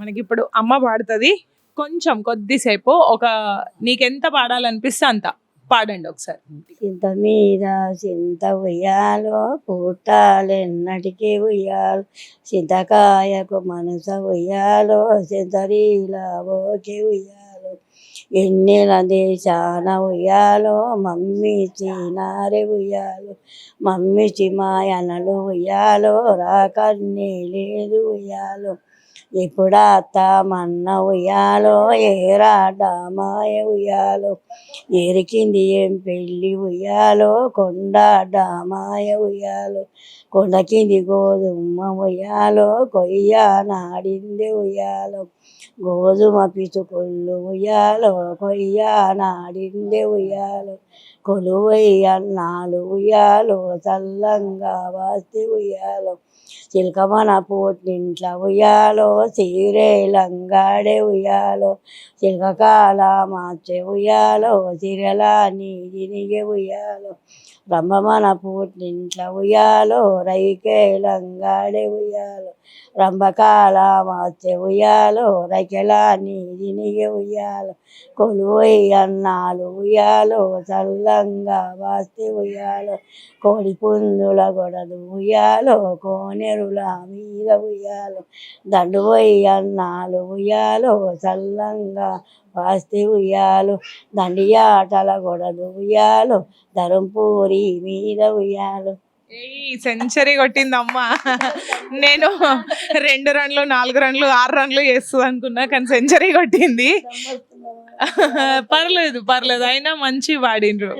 మనకిప్పుడు అమ్మ పాడుతది. కొంచెం కొద్దిసేపు నీకెంత పాడాలనిపిస్తే అంత పాడండి ఒకసారి. చింత మీద చింత ఉయ్యాలో పుట్టాలెన్నటికి ఉయ్యాలు, చింతకాయకు మనస ఉయ్యాలో చింతరీలా ఓకే ఉయ్యాలో, ఎన్నెల దేశాన ఉయ్యాలో మమ్మీ చీనారే ఉయ్యాలో, మమ్మీ చిమాయనలు ఉయ్యాలో రాకన్నే లేదు ఉయ్యాలో, ఎప్పుడాత మన్న ఉయ్యాలో ఏరాడమాయ ఉయ్యాలో, ఎరికింది ఏం పెళ్ళి ఉయ్యాలో కొండ డామాయ ఉయ్యాలో, కొండ కింది గోధుమ ఉయ్యాలో కొయ్య నాడింది ఉయ్యాలో, గోధుమ పిచుకొల్లు ఉయ్యాలో కొయ్య నాడింది ఉయ్యాలో, కొలువై అన్నాలు ఉయ్యాలో చల్లంగా వాస్తే ఉయ్యాలో, చిలకమన పోట్నింట్ల ఉయ్యాలో చీరే లంగాడే ఉయ్యాలో, చిలకకాల మార్చే ఉయ్యాలో సిరలా నీదినిగే ఉయ్యాలో, రంభమన పోట్నింట్ల ఉయ్యాలో రైకే లంగాడే ఉయ్యాలో, రంభకాల మార్చే ఉయ్యాలో రైకెలా నీదినిగే ఉయ్యాలో, కొలువై అన్నాలు ఉయ్యాలో చల్లంగా వాస్తే ఉయ్యాలో, కోడి పుందుల గొడలు ఉయ్యాలో కోనెరుల మీద ఉయ్యాలో, దండుపోయి అన్నాలు ఉయ్యాలో చల్లంగా వాస్తే ఉయ్యాలో, దండియాటల గొడలు ఉయ్యాలో ధరంపూరి మీద ఉయ్యాలో. సెంచరీ కొట్టిందమ్మా. నేను 2 రన్లు 4 రన్లు 6 రన్లు చేస్తుంది అనుకున్నా, కానీ సెంచరీ కొట్టింది. పర్లేదు అయినా మంచి పాడిండ్రు.